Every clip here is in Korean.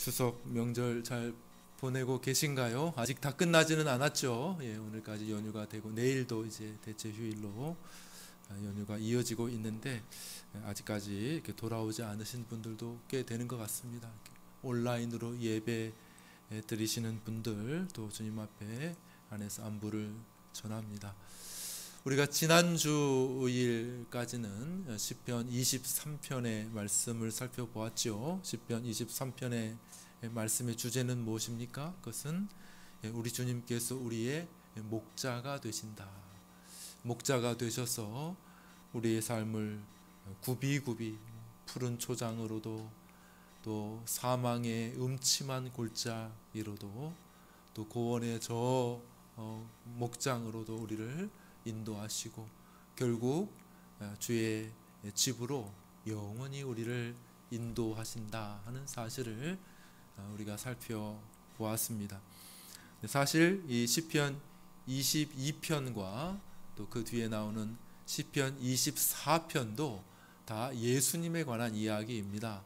추석 명절 잘 보내고 계신가요? 아직 다 끝나지는 않았죠. 오늘까지 연휴가 되고 내일도 이제 대체 휴일로 연휴가 이어지고 있는데 아직까지 이렇게 돌아오지 않으신 분들도 꽤 되는 것 같습니다. 온라인으로 예배 드리시는 분들 또 주님 앞에 안에서 안부를 전합니다. 우리가 지난주일까지는 시편 23편의 말씀을 살펴보았죠. 시편 23편의 말씀의 주제는 무엇입니까? 그것은 우리 주님께서 우리의 목자가 되신다. 목자가 되셔서 우리의 삶을 굽이굽이 푸른 초장으로도 또 사망의 음침한 골짜기로도 또 고원의 저 목장으로도 우리를 인도하시고 결국 주의 집으로 영원히 우리를 인도하신다 하는 사실을 우리가 살펴보았습니다. 사실 이 시편 22편과 또 그 뒤에 나오는 시편 24편도 다 예수님에 관한 이야기입니다.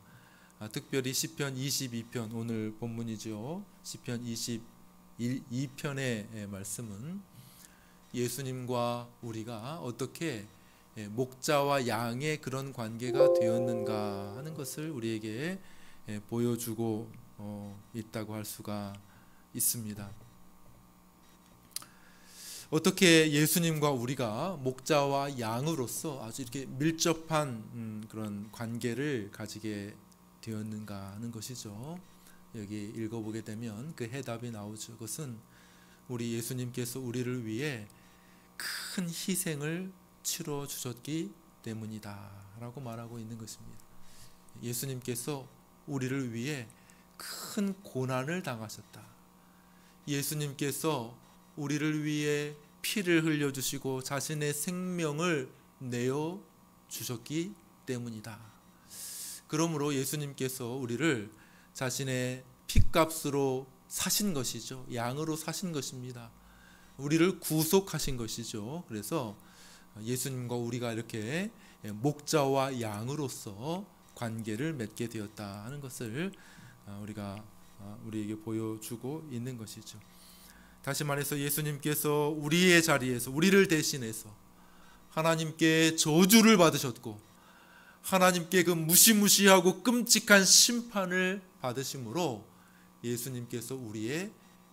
특별히 시편 22편 오늘 본문이죠. 시편 22편의 말씀은 예수님과 우리가 어떻게 목자와 양의 그런 관계가 되었는가 하는 것을 우리에게 보여주고 있다고 할 수가 있습니다. 어떻게 예수님과 우리가 목자와 양으로서 아주 이렇게 밀접한 그런 관계를 가지게 되었는가 하는 것이죠. 여기 읽어보게 되면 그 해답이 나오죠. 그것은 우리 예수님께서 우리를 위해 큰 희생을 치러 주셨기 때문이다 라고 말하고 있는 것입니다. 예수님께서 우리를 위해 큰 고난을 당하셨다. 예수님께서 우리를 위해 피를 흘려주시고 자신의 생명을 내어 주셨기 때문이다. 그러므로 예수님께서 우리를 자신의 핏값으로 사신 것이죠. 양으로 사신 것입니다. 우리를 구속하신 것이죠. 그래서 예수님과 우리가 이렇게 목자와 양으로서 관계를 맺게 되었다 하는 것을 우리에게 보여주고 있는 것이죠. 다시 말해서 예수님께서 우리의 자리에서 우리를 대신해서 하나님께 저주를 받으셨고 하나님께 그 무시무시하고 끔찍한 심판을 받으심으로 예수님께서 우리의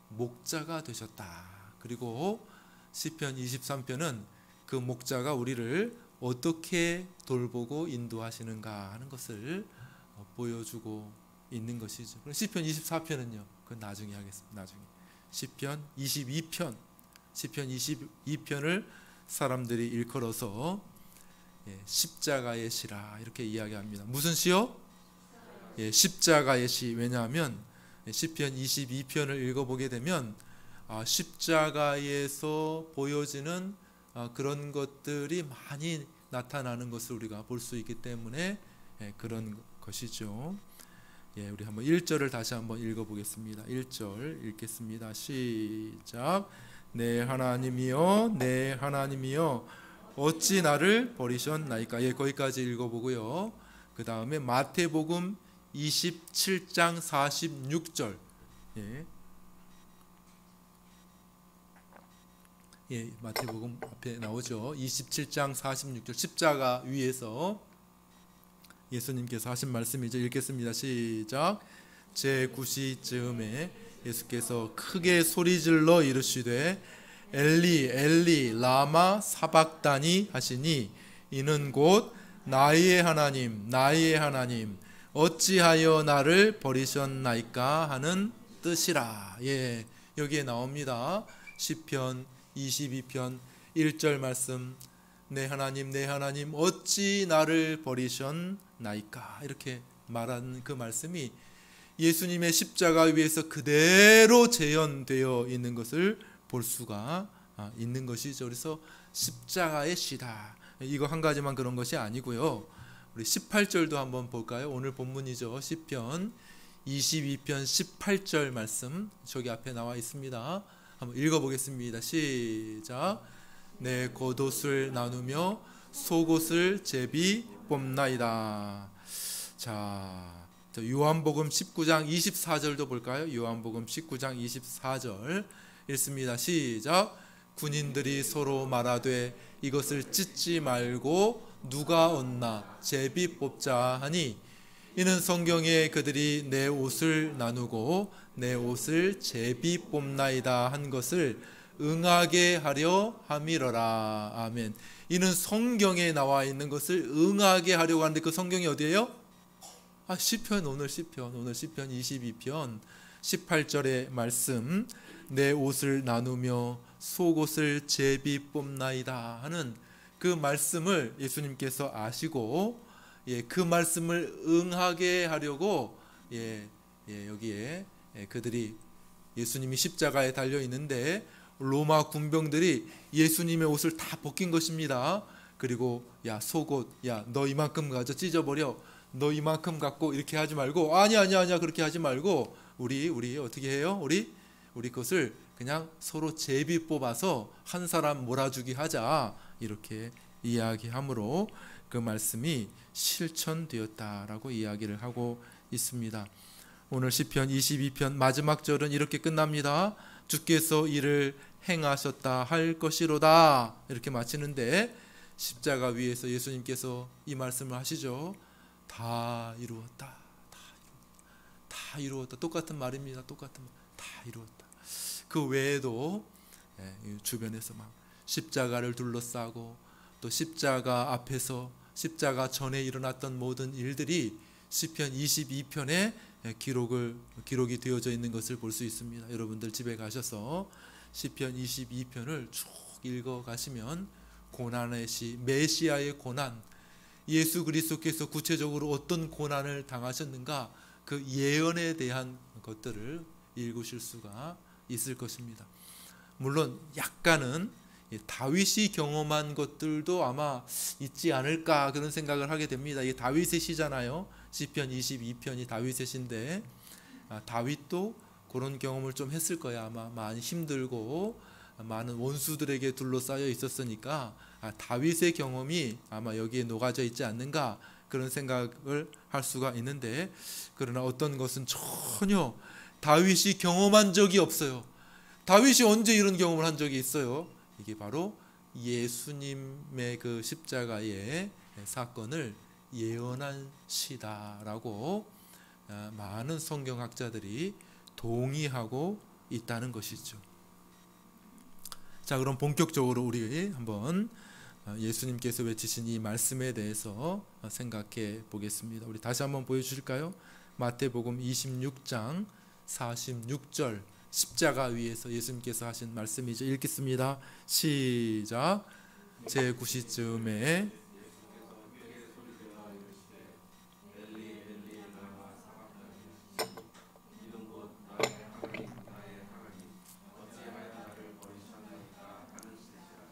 목자가 되셨다. 그리고 시편 23편은 그 목자가 우리를 어떻게 돌보고 인도하시는가 하는 것을 보여주고 있는 것이죠. 그럼 시편 24편은요. 그건 나중에 하겠습니다. 나중에. 시편 22편을 사람들이 일컬어서 십자가의 시라 이렇게 이야기합니다. 무슨 시요? 십자가의 시. 왜냐하면 시편 22편을 읽어보게 되면 십자가에서 보여지는 그런 것들이 많이 나타나는 것을 우리가 볼 수 있기 때문에 그런 것이죠. 우리 한번 1절을 다시 한번 읽어보겠습니다. 1절 읽겠습니다. 시작. 내 하나님이여 내 하나님이여 어찌 나를 버리셨나이까. 거기까지 읽어보고요. 그 다음에 마태복음 27장 46절. 마태복음 앞에 나오죠. 27장 46절 십자가 위에서 예수님께서 하신 말씀이죠. 읽겠습니다. 시작. 제9시쯤에 예수께서 크게 소리질러 이르시되 엘리 엘리 라마 사박다니 하시니 이는 곧 나의 하나님 나의 하나님 어찌하여 나를 버리셨나이까 하는 뜻이라. 여기에 나옵니다. 시편 22편 1절 말씀. 내 하나님 내 하나님 어찌 나를 버리셨나이까. 이렇게 말하는 그 말씀이 예수님의 십자가 위에서 그대로 재현되어 있는 것을 볼 수가 있는 것이죠. 그래서 십자가의 시다. 이거 한 가지만 그런 것이 아니고요. 우리 18절도 한번 볼까요? 오늘 본문이죠. 시편 22편 18절 말씀 저기 앞에 나와 있습니다. 한번 읽어보겠습니다. 시작. 내 겉옷을 나누며 속옷을 제비 뽑나이다. 자, 요한복음 19장 24절도 볼까요? 요한복음 19장 24절 읽습니다. 시작. 군인들이 서로 말하되 이것을 찢지 말고 누가 얻나 제비 뽑자 하니 이는 성경에 그들이 내 옷을 나누고 내 옷을 제비 뽑나이다 한 것을 응하게 하려 함이러라. 아멘. 이는 성경에 나와 있는 것을 응하게 하려고 하는데 그 성경이 어디예요? 시편, 오늘 시편 22편 18절의 말씀. 내 옷을 나누며 속옷을 제비 뽑나이다 하는 그 말씀을 예수님께서 아시고 그 말씀을 응하게 하려고 여기에 그들이 예수님이 십자가에 달려 있는데 로마 군병들이 예수님의 옷을 다 벗긴 것입니다. 그리고 야 속옷, 야 너 이만큼 가져 찢어버려, 너 이만큼 갖고 이렇게 하지 말고 아니야 그렇게 하지 말고 우리 어떻게 해요? 우리 것을 그냥 서로 제비 뽑아서 한 사람 몰아주기 하자, 이렇게 이야기함으로 그 말씀이 실천되었다라고 이야기를 하고 있습니다. 오늘 시편 22편 마지막 절은 이렇게 끝납니다. 주께서 이를 행하셨다 할 것이로다, 이렇게 마치는데 십자가 위에서 예수님께서 이 말씀을 하시죠. 다 이루었다. 다 이루었다. 똑같은 말입니다. 다 이루었다. 그 외에도 주변에서 막 십자가를 둘러싸고 또 십자가 앞에서 십자가 전에 일어났던 모든 일들이 시편 22편에 기록이 되어져 있는 것을 볼 수 있습니다. 여러분들 집에 가셔서 시편 22편을 쭉 읽어 가시면 고난의 시, 메시아의 고난, 예수 그리스도께서 구체적으로 어떤 고난을 당하셨는가, 그 예언에 대한 것들을 읽으실 수가 있을 것입니다. 물론 약간은 다윗이 경험한 것들도 아마 있지 않을까 그런 생각을 하게 됩니다. 이게 다윗의 시잖아요. 시편 22편이 다윗의 시인데 다윗도 그런 경험을 좀 했을 거야. 아마 많이 힘들고 많은 원수들에게 둘러싸여 있었으니까 다윗의 경험이 아마 여기에 녹아져 있지 않는가 그런 생각을 할 수가 있는데, 그러나 어떤 것은 전혀 다윗이 경험한 적이 없어요. 다윗이 언제 이런 경험을 한 적이 있어요? 이게 바로 예수님의 그 십자가의 사건을 예언한 시다라고 많은 성경학자들이 동의하고 있다는 것이죠. 자, 그럼 본격적으로 우리 한번 예수님께서 외치신 이 말씀에 대해서 생각해 보겠습니다. 우리 다시 한번 보여주실까요? 마태복음 26장 46절, 십자가 위에서 예수님께서 하신 말씀이죠. 읽겠습니다. 시작. 제9시쯤에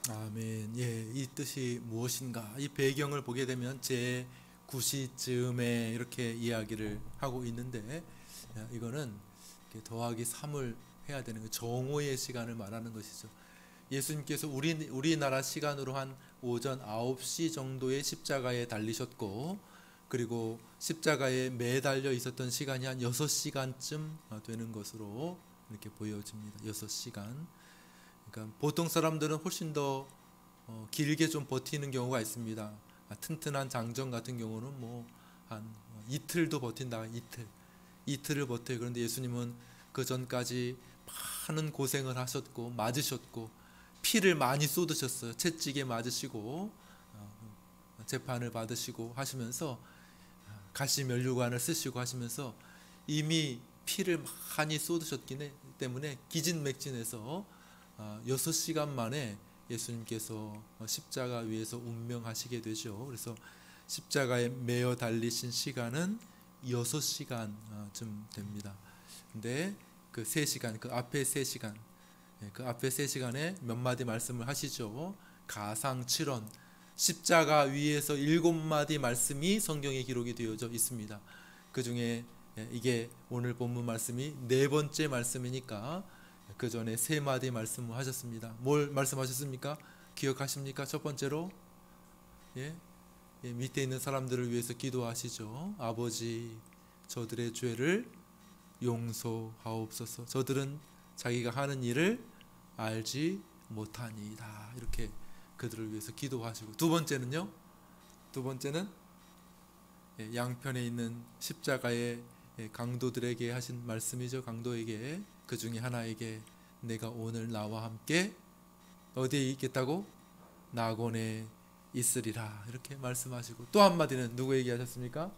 아멘. 이 뜻이 무엇인가? 이 배경을 보게 되면 제9시쯤에 이렇게 이야기를 하고 있는데, 이거는 더하기 3을 해야 되는 정오의 시간을 말하는 것이죠. 예수님께서 우리나라 시간으로 한 오전 9시 정도에 십자가에 달리셨고, 그리고 십자가에 매달려 있었던 시간이 한 6시간쯤 되는 것으로 이렇게 보여집니다. 6시간. 그러니까 보통 사람들은 훨씬 더 길게 좀 버티는 경우가 있습니다. 튼튼한 장정 같은 경우는 뭐 한 이틀도 버틴다. 이틀을 버텨요. 그런데 예수님은 그 전까지 많은 고생을 하셨고 맞으셨고 피를 많이 쏟으셨어요. 채찍에 맞으시고 재판을 받으시고 하시면서 가시면류관을 쓰시고 하시면서 이미 피를 많이 쏟으셨기 때문에 기진맥진해서 6시간 만에 예수님께서 십자가 위에서 운명하시게 되죠. 그래서 십자가에 매어 달리신 시간은 6시간쯤 됩니다. 근데 그 3시간, 그 앞에 3시간, 그 앞에 3시간에 몇 마디 말씀을 하시죠. 가상칠언, 십자가 위에서 7마디 말씀이 성경에 기록이 되어져 있습니다. 그 중에 이게 오늘 본문 말씀이 4번째 말씀이니까 그 전에 3마디 말씀을 하셨습니다. 뭘 말씀하셨습니까? 기억하십니까? 첫 번째로 밑에 있는 사람들을 위해서 기도하시죠. 아버지, 저들의 죄를 용서하옵소서. 저들은 자기가 하는 일을 알지 못하니이다. 이렇게 그들을 위해서 기도하시고, 두 번째는 양편에 있는 십자가의 강도들에게 하신 말씀이죠. 강도에게, 그 중에 하나에게 내가 오늘 나와 함께 어디에 있겠다고? 낙원에 있으리라. 이렇게 말씀하시고, 또 한마디는 누구에게 하셨습니까?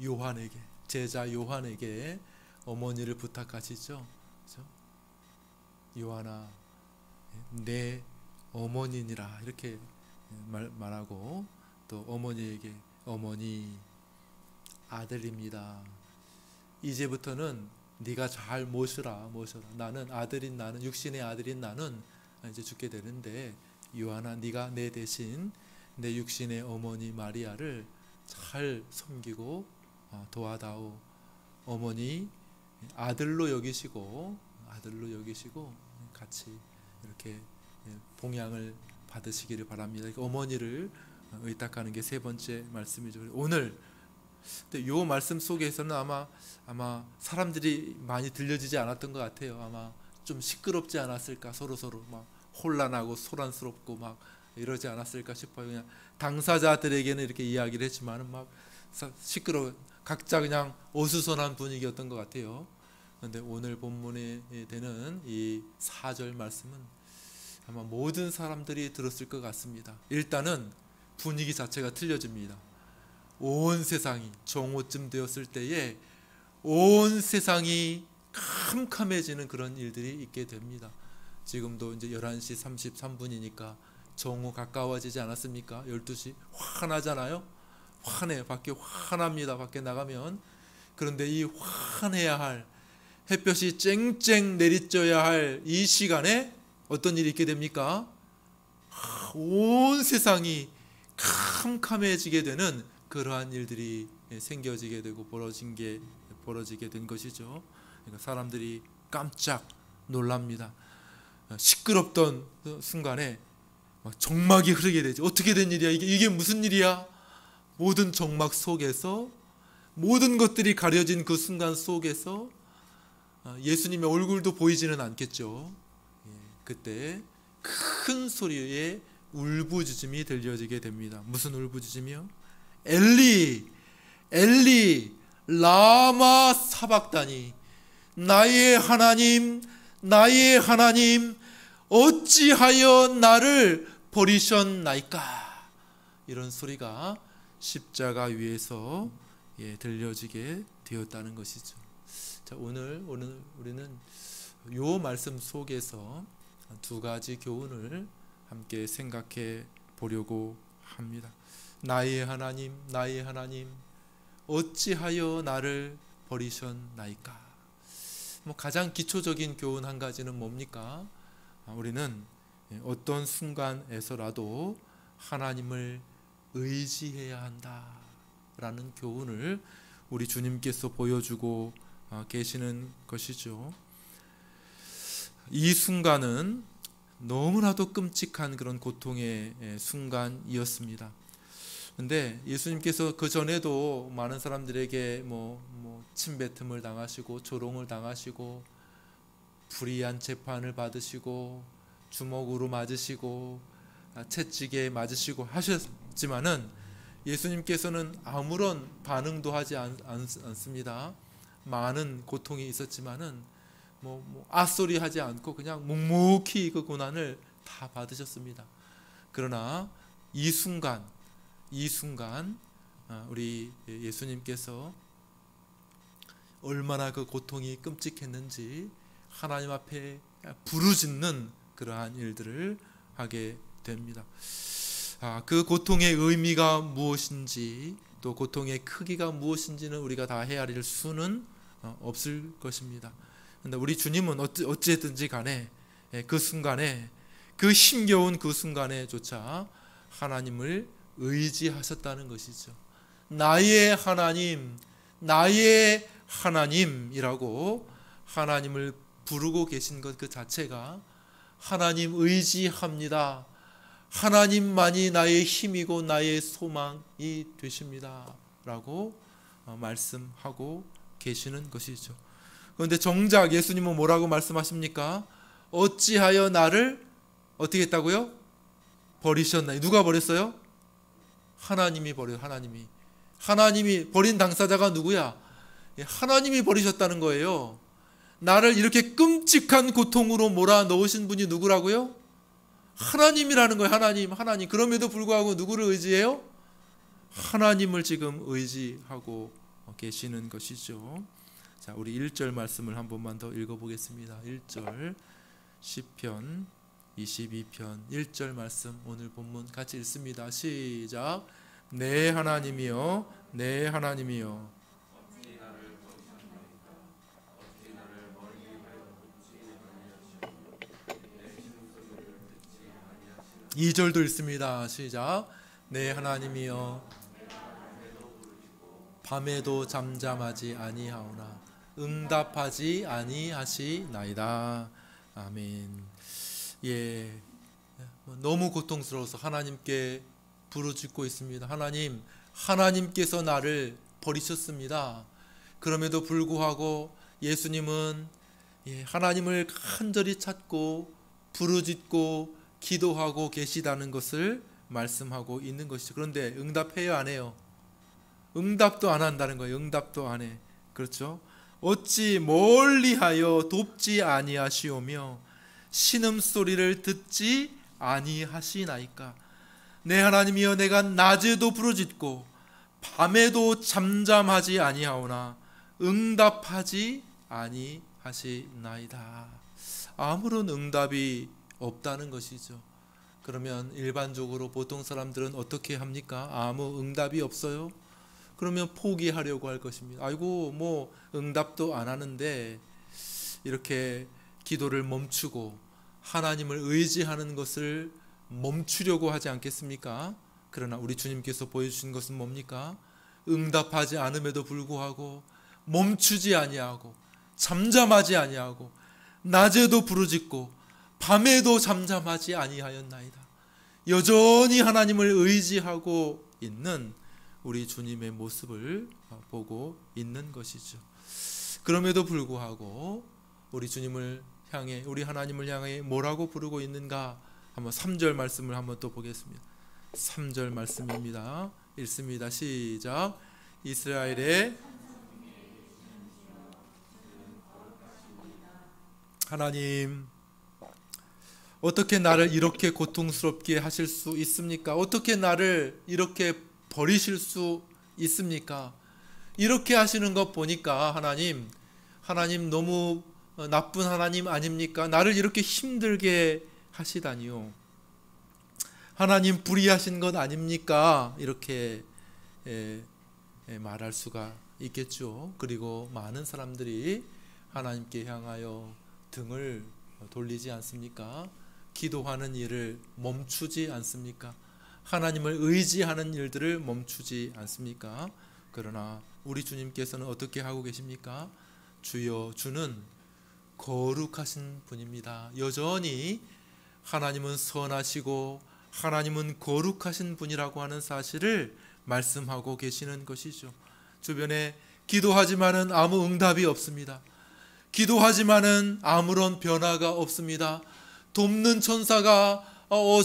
요한에게, 제자 요한에게 어머니를 부탁하시죠. 그렇죠? 요한아, 내 어머니니라. 이렇게 말하고, 또 어머니에게 어머니, 아들입니다. 이제부터는 네가 잘 모셔라. 나는 아들인 나는, 육신의 아들인 나는 이제 죽게 되는데, 요한아, 네가 내 대신 내 육신의 어머니 마리아를 잘 섬기고 도와다오. 어머니 아들로 여기시고 같이 이렇게 봉양을 받으시기를 바랍니다. 어머니를 의탁하는 게 세 번째 말씀이죠. 오늘 이 말씀 속에서는 아마 사람들이 많이 들려지지 않았던 것 같아요. 아마 좀 시끄럽지 않았을까, 서로 막 혼란하고 소란스럽고 막 이러지 않았을까 싶어요. 그냥 당사자들에게는 이렇게 이야기를 했지만 막 시끄러워, 각자 그냥 어수선한 분위기였던 것 같아요. 그런데 오늘 본문에 되는 이 4절 말씀은 아마 모든 사람들이 들었을 것 같습니다. 일단은 분위기 자체가 틀려집니다. 온 세상이 정오쯤 되었을 때에 온 세상이 캄캄해지는 그런 일들이 있게 됩니다. 지금도 이제 11시 33분이니까 정오 가까워지지 않았습니까? 12시 환하잖아요. 환해요. 밖에 환합니다. 밖에 나가면. 그런데 이 환해야 할, 햇볕이 쨍쨍 내리쬐야 할 이 시간에 어떤 일이 있게 됩니까? 온 세상이 캄캄해지게 되는 그러한 일들이 생겨지게 되고 벌어지게 된 것이죠. 그러니까 사람들이 깜짝 놀랍니다. 시끄럽던 순간에 막 정막이 흐르게 되죠. 어떻게 된 일이야? 이게 무슨 일이야? 모든 정막 속에서, 모든 것들이 가려진 그 순간 속에서 예수님의 얼굴도 보이지는 않겠죠. 그때 큰 소리의 울부짖음이 들려지게 됩니다. 무슨 울부짖음이요? 엘리, 엘리, 라마 사박다니, 나의 하나님, 나의 하나님, 어찌하여 나를 버리셨나이까? 이런 소리가 십자가 위에서 들려지게 되었다는 것이죠. 자, 오늘 우리는 요 말씀 속에서 두 가지 교훈을 함께 생각해 보려고 합니다. 나의 하나님, 나의 하나님, 어찌하여 나를 버리셨나이까? 가장 기초적인 교훈 한 가지는 뭡니까? 우리는 어떤 순간에서라도 하나님을 의지해야 한다라는 교훈을 우리 주님께서 보여주고 계시는 것이죠. 이 순간은 너무나도 끔찍한 그런 고통의 순간이었습니다. 그런데 예수님께서 그 전에도 많은 사람들에게 침뱉음을 당하시고 조롱을 당하시고 불의한 재판을 받으시고 주먹으로 맞으시고 채찍에 맞으시고 하셨지만은 예수님께서는 아무런 반응도 하지 않습니다. 많은 고통이 있었지만은 앗소리 하지 않고 그냥 묵묵히 그 고난을 다 받으셨습니다. 그러나 이 순간 우리 예수님께서 얼마나 그 고통이 끔찍했는지 하나님 앞에 부르짖는 그러한 일들을 하게 됩니다. 그 고통의 의미가 무엇인지, 또 고통의 크기가 무엇인지는 우리가 다 헤아릴 수는 없을 것입니다. 그런데 우리 주님은 어찌든지 간에 그 순간에, 그 힘겨운 그 순간에조차 하나님을 의지하셨다는 것이죠. 나의 하나님, 나의 하나님이라고 하나님을 부르고 계신 것 그 자체가 하나님 의지합니다. 하나님만이 나의 힘이고 나의 소망이 되십니다. 라고 말씀하고 계시는 것이죠. 그런데 정작 예수님은 뭐라고 말씀하십니까? 어찌하여 나를 어떻게 했다고요? 버리셨나요? 누가 버렸어요? 하나님이 버려요. 하나님이 버린 당사자가 누구야? 하나님이 버리셨다는 거예요. 나를 이렇게 끔찍한 고통으로 몰아넣으신 분이 누구라고요? 하나님이라는 거예요. 하나님. 그럼에도 불구하고 누구를 의지해요? 하나님을 지금 의지하고 계시는 것이죠. 자, 우리 1절 말씀을 한 번만 더 읽어보겠습니다. 1절 시편 22편 1절 말씀 오늘 본문 같이 읽습니다. 시작. 내 하나님이여, 내 하나님이여. 2절도 읽습니다. 시작. 내 하나님이여, 밤에도 잠잠하지 아니하오나 응답하지 아니하시나이다. 아멘. 예, 너무 고통스러워서 하나님께 부르짖고 있습니다. 하나님께서 나를 버리셨습니다. 그럼에도 불구하고 예수님은 하나님을 간절히 찾고 부르짖고 기도하고 계시다는 것을 말씀하고 있는 것이죠. 그런데 응답해요, 안 해요? 응답도 안 한다는 거예요. 응답도 안 해. 그렇죠? 어찌 멀리하여 돕지 아니하시오며 신음소리를 듣지 아니하시나이까. 내 하나님이여, 내가 낮에도 부르짖고 밤에도 잠잠하지 아니하오나 응답하지 아니하시나이다. 아무런 응답이 없다는 것이죠. 그러면 일반적으로 보통 사람들은 어떻게 합니까? 아무 응답이 없어요? 그러면 포기하려고 할 것입니다. 아이고, 뭐 응답도 안 하는데 이렇게 기도를 멈추고 하나님을 의지하는 것을 멈추려고 하지 않겠습니까? 그러나 우리 주님께서 보여주신 것은 뭡니까? 응답하지 않음에도 불구하고 멈추지 아니하고 잠잠하지 아니하고 낮에도 부르짖고 밤에도 잠잠하지 아니하였나이다. 여전히 하나님을 의지하고 있는 우리 주님의 모습을 보고 있는 것이죠. 그럼에도 불구하고 우리 주님을 향해, 우리 하나님을 향해 뭐라고 부르고 있는가? 한번 3절 말씀을 한번 또 보겠습니다. 3절 말씀입니다. 읽습니다. 시작. 이스라엘의 하나님, 어떻게 나를 이렇게 고통스럽게 하실 수 있습니까? 어떻게 나를 이렇게 버리실 수 있습니까? 이렇게 하시는 것 보니까 하나님 너무 나쁜 하나님 아닙니까? 나를 이렇게 힘들게 하시다니요. 하나님 불의하신 것 아닙니까? 이렇게 말할 수가 있겠죠. 그리고 많은 사람들이 하나님께 향하여 등을 돌리지 않습니까? 기도하는 일을 멈추지 않습니까? 하나님을 의지하는 일들을 멈추지 않습니까? 그러나 우리 주님께서는 어떻게 하고 계십니까? 주여, 주는 거룩하신 분입니다. 여전히 하나님은 선하시고 하나님은 거룩하신 분이라고 하는 사실을 말씀하고 계시는 것이죠. 주변에 기도하지만은 아무 응답이 없습니다. 기도하지만은 아무런 변화가 없습니다. 돕는 천사가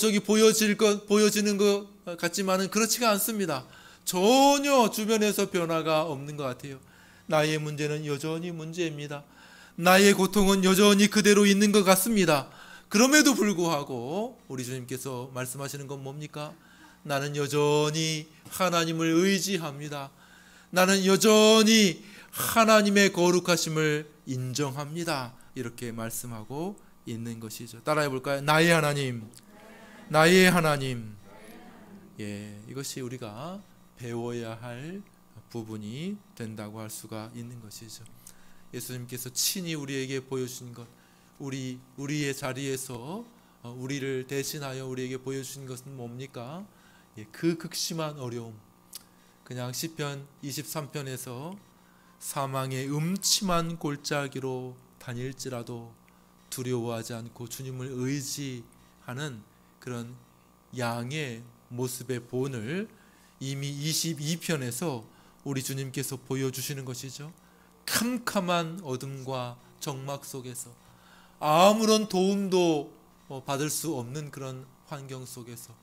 저기 보여지는 것 같지만은 그렇지가 않습니다. 전혀 주변에서 변화가 없는 것 같아요. 나의 문제는 여전히 문제입니다. 나의 고통은 여전히 그대로 있는 것 같습니다. 그럼에도 불구하고 우리 주님께서 말씀하시는 건 뭡니까? 나는 여전히 하나님을 의지합니다. 나는 여전히 하나님의 거룩하심을 인정합니다. 이렇게 말씀하고 있는 것이죠. 따라해 볼까요? 나의 하나님, 나의 하나님. 이것이 우리가 배워야 할 부분이 된다고 할 수가 있는 것이죠. 예수님께서 친히 우리에게 보여주신 것, 우리의 자리에서 우리를 대신하여 우리에게 보여주신 것은 뭡니까? 그 극심한 어려움. 그냥 시편 23편에서 사망의 음침한 골짜기로 다닐지라도 두려워하지 않고 주님을 의지하는 그런 양의 모습의 본을 이미 22편에서 우리 주님께서 보여주시는 것이죠. 캄캄한 어둠과 적막 속에서 아무런 도움도 받을 수 없는 그런 환경 속에서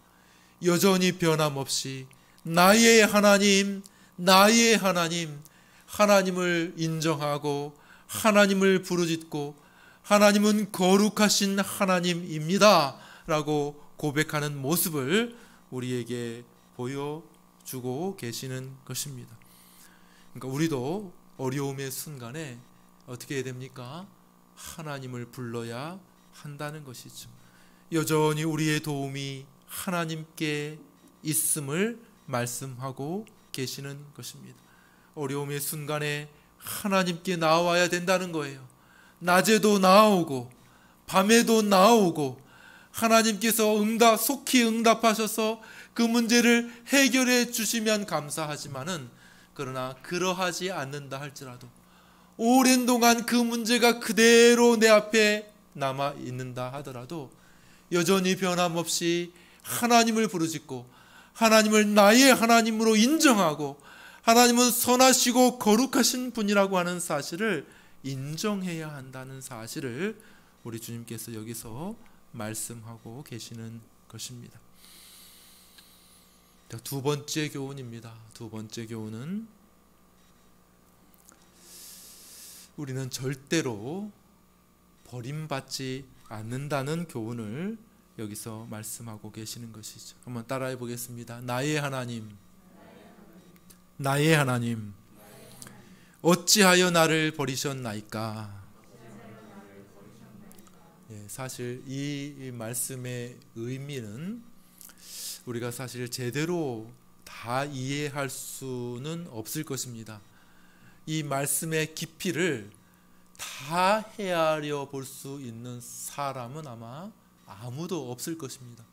여전히 변함없이 나의 하나님, 나의 하나님, 하나님을 인정하고 하나님을 부르짖고 하나님은 거룩하신 하나님입니다 라고 고백하는 모습을 우리에게 보여주고 계시는 것입니다. 그러니까 우리도 어려움의 순간에 어떻게 해야 됩니까? 하나님을 불러야 한다는 것이죠. 여전히 우리의 도움이 하나님께 있음을 말씀하고 계시는 것입니다. 어려움의 순간에 하나님께 나와야 된다는 거예요. 낮에도 나오고 밤에도 나오고 하나님께서 속히 응답하셔서 그 문제를 해결해 주시면 감사하지만은 그러나 그러하지 않는다 할지라도 오랜 동안 그 문제가 그대로 내 앞에 남아 있는다 하더라도 여전히 변함없이 하나님을 부르짖고 하나님을 나의 하나님으로 인정하고 하나님은 선하시고 거룩하신 분이라고 하는 사실을 인정해야 한다는 사실을 우리 주님께서 여기서 말씀하고 계시는 것입니다. 두 번째 교훈입니다. 두 번째 교훈은 우리는 절대로 버림받지 않는다는 교훈을 여기서 말씀하고 계시는 것이죠. 한번 따라해 보겠습니다. 나의 하나님, 나의 하나님, 어찌하여 나를 버리셨나이까? 사실 이 말씀의 의미는 우리가 사실 제대로 다 이해할 수는 없을 것입니다. 이 말씀의 깊이를 다 헤아려 볼 수 있는 사람은 아마 아무도 없을 것입니다.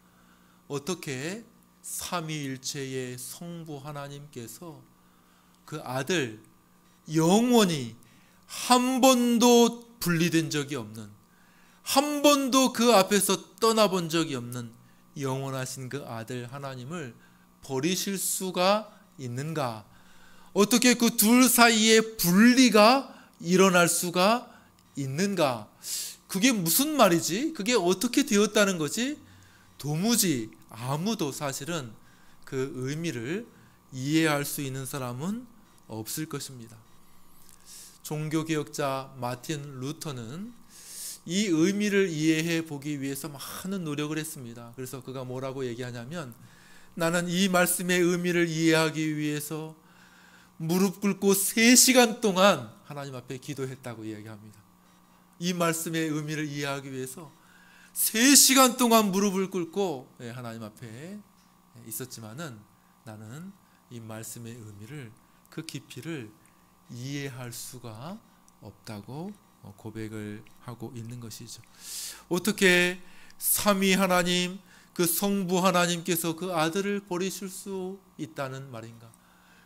어떻게 삼위일체의 성부 하나님께서 그 아들 영원히 한 번도 분리된 적이 없는, 한 번도 그 앞에서 떠나본 적이 없는 영원하신 그 아들 하나님을 버리실 수가 있는가? 어떻게 그 둘 사이에 분리가 일어날 수가 있는가? 그게 무슨 말이지? 그게 어떻게 되었다는 거지? 도무지 아무도 사실은 그 의미를 이해할 수 있는 사람은 없을 것입니다. 종교개혁자 마틴 루터는 이 의미를 이해해 보기 위해서 많은 노력을 했습니다. 그래서 그가 뭐라고 얘기하냐면, 나는 이 말씀의 의미를 이해하기 위해서 무릎 꿇고 3시간 동안 하나님 앞에 기도했다고 이야기합니다. 이 말씀의 의미를 이해하기 위해서 3시간 동안 무릎을 꿇고 하나님 앞에 있었지만은 나는 이 말씀의 의미를, 그 깊이를 이해할 수가 없다고 고백을 하고 있는 것이죠. 어떻게 삼위 하나님, 그 성부 하나님께서 그 아들을 버리실 수 있다는 말인가?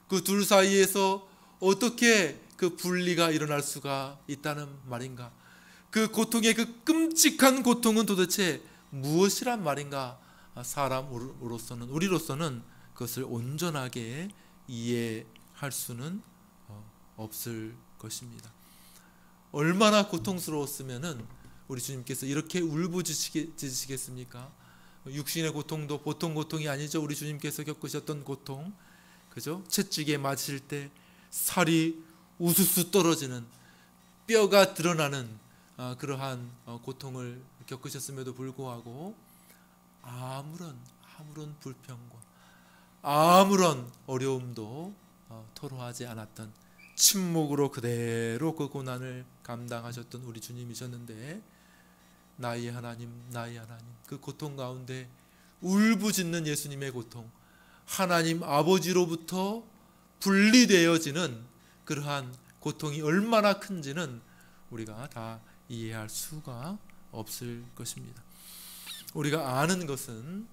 그 둘 사이에서 어떻게 그 분리가 일어날 수가 있다는 말인가? 그 고통의 그 끔찍한 고통은 도대체 무엇이란 말인가? 사람으로서는, 우리로서는 그것을 온전하게 이해할 수는 없을 것입니다. 얼마나 고통스러웠으면은 우리 주님께서 이렇게 울부짖으시겠습니까? 육신의 고통도 보통 고통이 아니죠. 우리 주님께서 겪으셨던 고통, 그죠? 채찍에 맞으실 때 살이 우수수 떨어지는, 뼈가 드러나는 그러한 고통을 겪으셨음에도 불구하고 아무런 불평과 아무런 어려움도 토로하지 않았던, 침묵으로 그대로 그 고난을 감당하셨던 우리 주님이셨는데, 나의 하나님, 나의 하나님, 그 고통 가운데 울부짖는 예수님의 고통, 하나님 아버지로부터 분리되어지는 그러한 고통이 얼마나 큰지는 우리가 다 이해할 수가 없을 것입니다. 우리가 아는 것은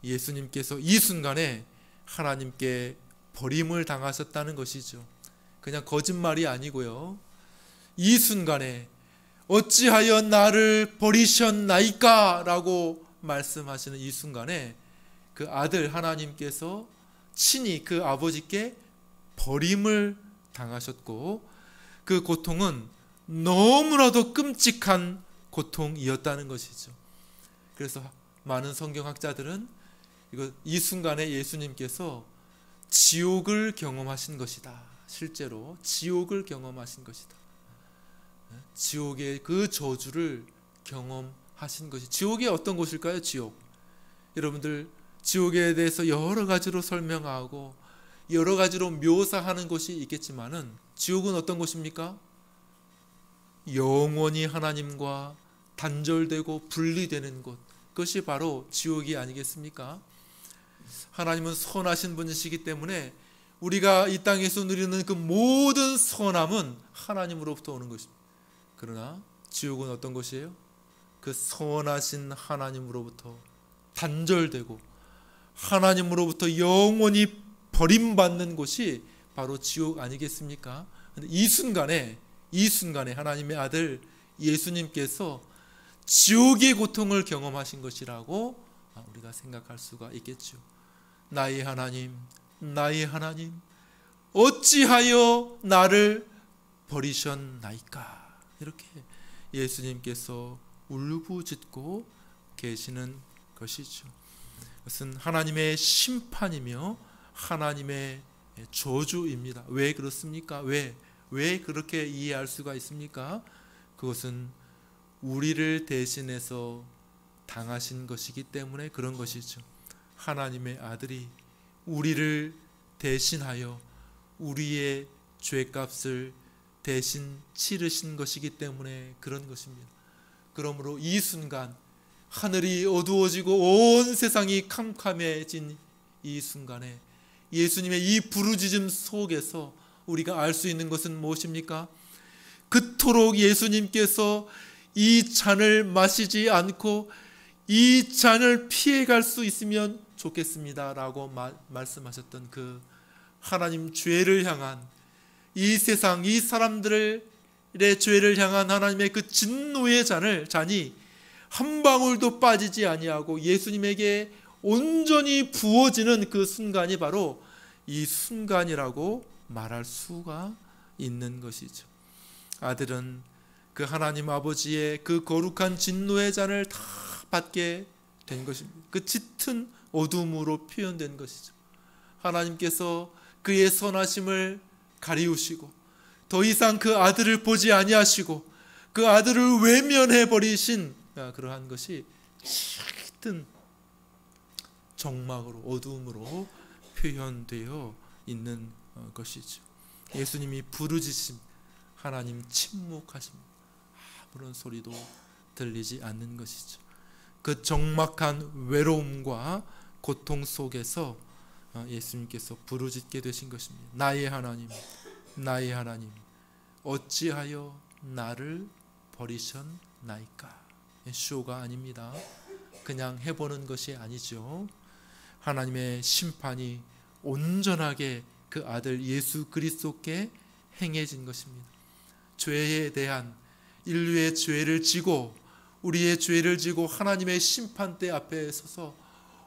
예수님께서 이 순간에 하나님께 버림을 당하셨다는 것이죠. 그냥 거짓말이 아니고요, 이 순간에 어찌하여 나를 버리셨나이까? 라고 말씀하시는 이 순간에 그 아들 하나님께서 친히 그 아버지께 버림을 당하셨고 그 고통은 너무나도 끔찍한 고통이었다는 것이죠. 그래서 많은 성경학자들은 이 순간에 예수님께서 지옥을 경험하신 것이다. 실제로 지옥을 경험하신 것이다. 지옥의 그 저주를 경험하신 것이. 지옥이 어떤 곳일까요? 지옥. 여러분들 지옥에 대해서 여러 가지로 설명하고 여러 가지로 묘사하는 곳이 있겠지만은 지옥은 어떤 곳입니까? 영원히 하나님과 단절되고 분리되는 곳. 그것이 바로 지옥이 아니겠습니까? 하나님은 선하신 분이시기 때문에 우리가 이 땅에서 누리는 그 모든 선함은 하나님으로부터 오는 것입니다. 그러나 지옥은 어떤 곳이에요? 그 선하신 하나님으로부터 단절되고 하나님으로부터 영원히 버림받는 곳이 바로 지옥 아니겠습니까? 근데 이 순간에 하나님의 아들 예수님께서 지옥의 고통을 경험하신 것이라고 우리가 생각할 수가 있겠죠. 나의 하나님, 나의 하나님, 어찌하여 나를 버리셨나이까? 이렇게 예수님께서 울부짖고 계시는 것이죠. 그것은 하나님의 심판이며 하나님의 저주입니다. 왜 그렇습니까? 왜 그렇게 이해할 수가 있습니까? 그것은 우리를 대신해서 당하신 것이기 때문에 그런 것이죠. 하나님의 아들이 우리를 대신하여 우리의 죄값을 대신 치르신 것이기 때문에 그런 것입니다. 그러므로 이 순간 하늘이 어두워지고 온 세상이 캄캄해진 이 순간에 예수님의 이 부르짖음 속에서 우리가 알 수 있는 것은 무엇입니까? 그토록 예수님께서 이 잔을 마시지 않고 이 잔을 피해갈 수 있으면 좋겠습니다 라고 말씀하셨던 그 하나님 죄를 향한 이 세상 이 사람들의 죄를 향한 하나님의 그 진노의 잔이 한 방울도 빠지지 아니하고 예수님에게 온전히 부어지는 그 순간이 바로 이 순간이라고 말할 수가 있는 것이죠. 아들은 그 하나님 아버지의 그 거룩한 진노의 잔을 다 받게 된 것입니다. 그 짙은 어둠으로 표현된 것이죠. 하나님께서 그의 선하심을 가리우시고 더 이상 그 아들을 보지 아니하시고 그 아들을 외면해 버리신 그러한 것이 짙은 정막으로 어두움으로 표현되어 있는 것이죠. 예수님이 부르짖으심, 하나님 침묵하십니다. 아무런 소리도 들리지 않는 것이죠. 그 적막한 외로움과 고통 속에서 예수님께서 부르짖게 되신 것입니다. 나의 하나님, 나의 하나님, 어찌하여 나를 버리셨나이까? 쇼가 아닙니다. 그냥 해보는 것이 아니죠. 하나님의 심판이 온전하게 그 아들 예수 그리스도께 행해진 것입니다. 죄에 대한 인류의 죄를 지고 우리의 죄를 지고 하나님의 심판대 앞에 서서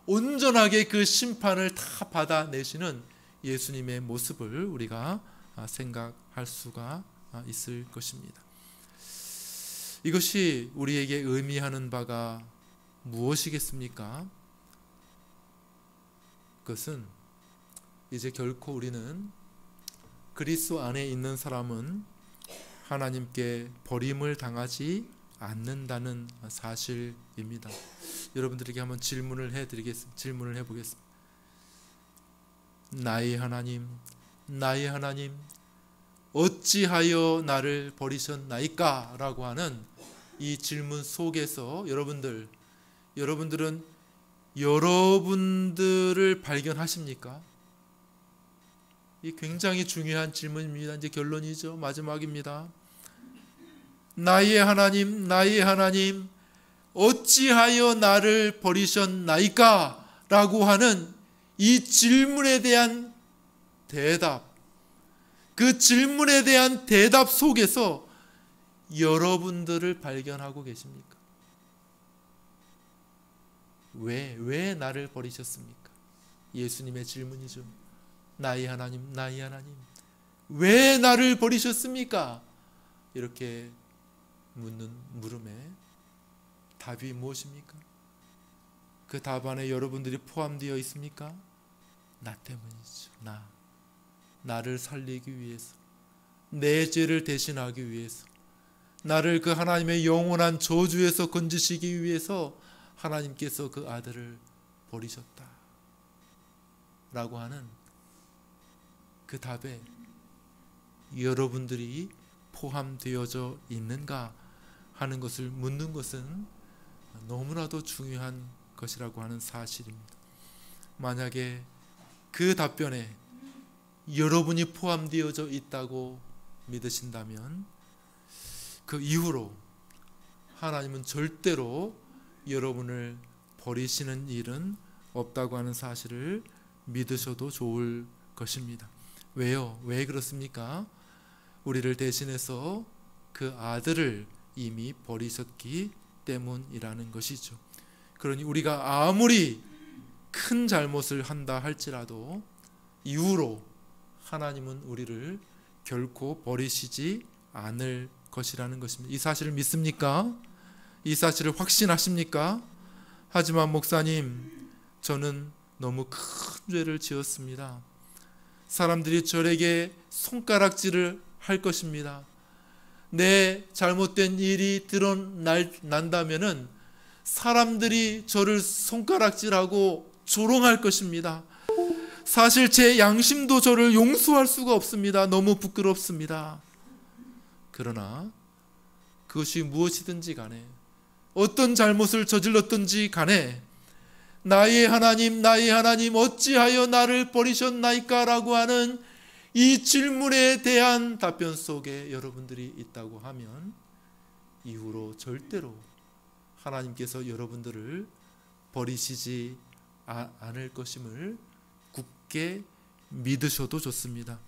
온전하게 그 심판을 다 받아내시는 예수님의 모습을 우리가 생각할 수가 있을 것입니다. 이것이 우리에게 의미하는 바가 무엇이겠습니까? 그것은 이제 결코 우리는 그리스도 안에 있는 사람은 하나님께 버림을 당하지 않는다는 사실입니다. 여러분들에게 한번 질문을 해보겠습니다. 나의 하나님, 나의 하나님, 어찌하여 나를 버리셨나이까? 라고 하는 이 질문 속에서 여러분들은 여러분들을 발견하십니까? 이 굉장히 중요한 질문입니다. 이제 결론이죠. 마지막입니다. 나의 하나님, 나의 하나님, 어찌하여 나를 버리셨나이까? 라고 하는 이 질문에 대한 대답, 그 질문에 대한 대답 속에서 여러분들을 발견하고 계십니까? 왜 나를 버리셨습니까? 예수님의 질문이죠. 나의 하나님, 나의 하나님, 왜 나를 버리셨습니까? 이렇게 묻는 물음에 답이 무엇입니까? 그 답 안에 여러분들이 포함되어 있습니까? 나 때문이죠. 나를 살리기 위해서, 내 죄를 대신하기 위해서, 나를 그 하나님의 영원한 저주에서 건지시기 위해서 하나님께서 그 아들을 버리셨다 라고 하는 그 답에 여러분들이 포함되어져 있는가 하는 것을 묻는 것은 너무나도 중요한 것이라고 하는 사실입니다. 만약에 그 답변에 여러분이 포함되어져 있다고 믿으신다면 그 이후로 하나님은 절대로 여러분을 버리시는 일은 없다고 하는 사실을 믿으셔도 좋을 것입니다. 왜요? 왜 그렇습니까? 우리를 대신해서 그 아들을 이미 버리셨기 때문이라는 것이죠. 그러니 우리가 아무리 큰 잘못을 한다 할지라도 이후로 하나님은 우리를 결코 버리시지 않을 것이라는 것입니다. 이 사실을 믿습니까? 이 사실을 확신하십니까? 하지만 목사님, 저는 너무 큰 죄를 지었습니다. 사람들이 저에게 손가락질을 할 것입니다. 내 잘못된 일이 드러난다면은 사람들이 저를 손가락질하고 조롱할 것입니다. 사실 제 양심도 저를 용서할 수가 없습니다. 너무 부끄럽습니다. 그러나 그것이 무엇이든지 간에, 어떤 잘못을 저질렀든지 간에 나의 하나님, 나의 하나님, 어찌하여 나를 버리셨나이까? 라고 하는 이 질문에 대한 답변 속에 여러분들이 있다고 하면 이후로 절대로 하나님께서 여러분들을 버리시지 않을 것임을 굳게 믿으셔도 좋습니다.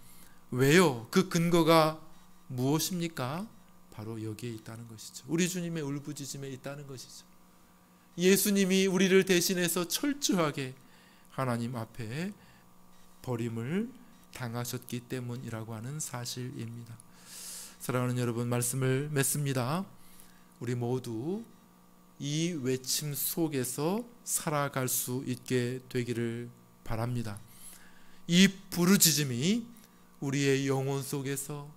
왜요? 그 근거가 무엇입니까? 바로 여기에 있다는 것이죠. 우리 주님의 울부짖음에 있다는 것이죠. 예수님이 우리를 대신해서 철저하게 하나님 앞에 버림을 당하셨기 때문이라고 하는 사실입니다. 사랑하는 여러분, 말씀을 맺습니다. 우리 모두 이 외침 속에서 살아갈 수 있게 되기를 바랍니다. 이 부르짖음이 우리의 영혼 속에서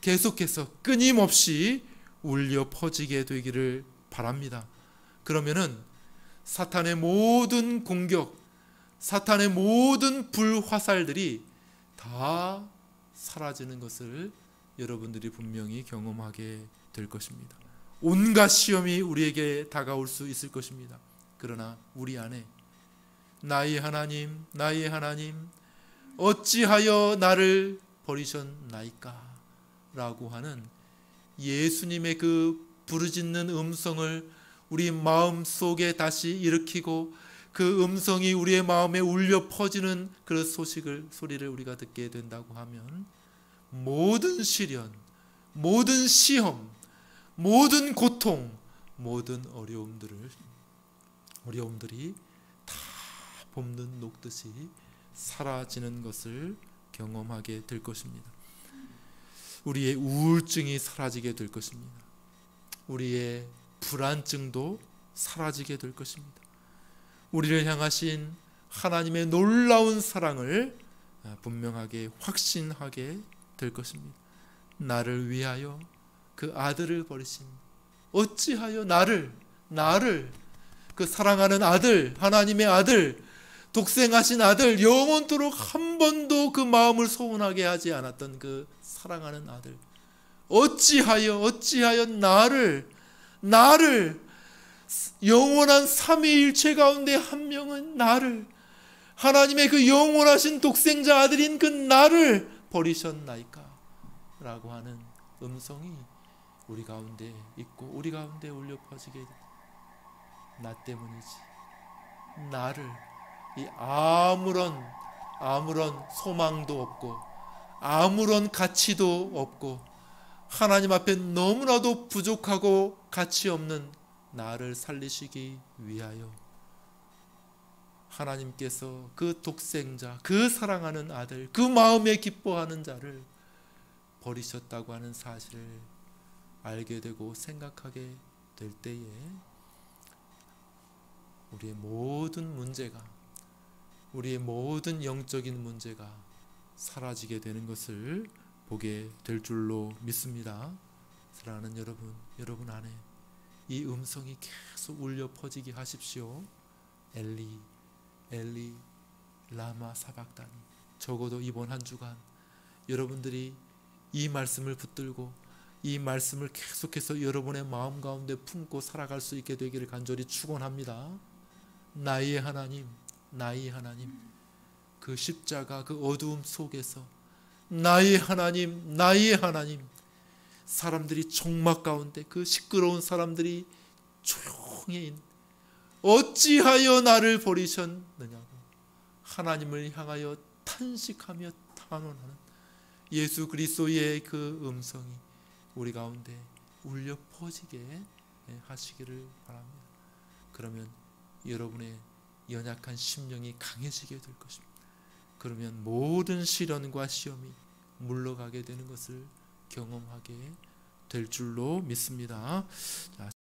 계속해서 끊임없이 울려 퍼지게 되기를 바랍니다. 그러면은 사탄의 모든 공격, 사탄의 모든 불화살들이 다 사라지는 것을 여러분들이 분명히 경험하게 될 것입니다. 온갖 시험이 우리에게 다가올 수 있을 것입니다. 그러나 우리 안에 나의 하나님, 나의 하나님, 어찌하여 나를 버리셨나이까? 라고 하는 예수님의 그 부르짖는 음성을 우리 마음 속에 다시 일으키고 그 음성이 우리의 마음에 울려 퍼지는 그런 소리를 우리가 듣게 된다고 하면 모든 시련, 모든 시험, 모든 고통, 모든 어려움들이 다 봄눈 녹듯이 사라지는 것을 경험하게 될 것입니다. 우리의 우울증이 사라지게 될 것입니다. 우리의 불안증도 사라지게 될 것입니다. 우리를 향하신 하나님의 놀라운 사랑을 분명하게 확신하게 될 것입니다. 나를 위하여 그 아들을 버리신, 어찌하여 나를 그 사랑하는 아들, 하나님의 아들, 독생하신 아들, 영원토록 한 번도 그 마음을 소원하게 하지 않았던 그 사랑하는 아들, 어찌하여 나를 영원한 삼위일체 가운데 한 명은 나를, 하나님의 그 영원하신 독생자 아들인 그 나를 버리셨나이까? 라고 하는 음성이 우리 가운데 있고 우리 가운데 울려 퍼지게, 나 때문이지, 나를, 이 아무런 소망도 없고 아무런 가치도 없고 하나님 앞에 너무나도 부족하고 가치 없는 나를 살리시기 위하여 하나님께서 그 독생자, 그 사랑하는 아들, 그 마음에 기뻐하는 자를 버리셨다고 하는 사실을 알게 되고 생각하게 될 때에 우리의 모든 문제가, 우리의 모든 영적인 문제가 사라지게 되는 것을 보게 될 줄로 믿습니다. 사랑하는 여러분 안에 이 음성이 계속 울려 퍼지게 하십시오. 엘리 엘리 라마 사박다니. 적어도 이번 한 주간 여러분들이 이 말씀을 붙들고 이 말씀을 계속해서 여러분의 마음 가운데 품고 살아갈 수 있게 되기를 간절히 축원합니다. 나의 하나님, 나의 하나님, 그 십자가 그 어두움 속에서 나의 하나님, 나의 하나님, 사람들이 종막 가운데 그 시끄러운 사람들이 조용히 어찌하여 나를 버리셨느냐고 하나님을 향하여 탄식하며 탄원하는 예수 그리스도의 그 음성이 우리 가운데 울려 퍼지게 하시기를 바랍니다. 그러면 여러분의 연약한 심령이 강해지게 될 것입니다. 그러면 모든 시련과 시험이 물러가게 되는 것을 경험하게 될 줄로 믿습니다. 자,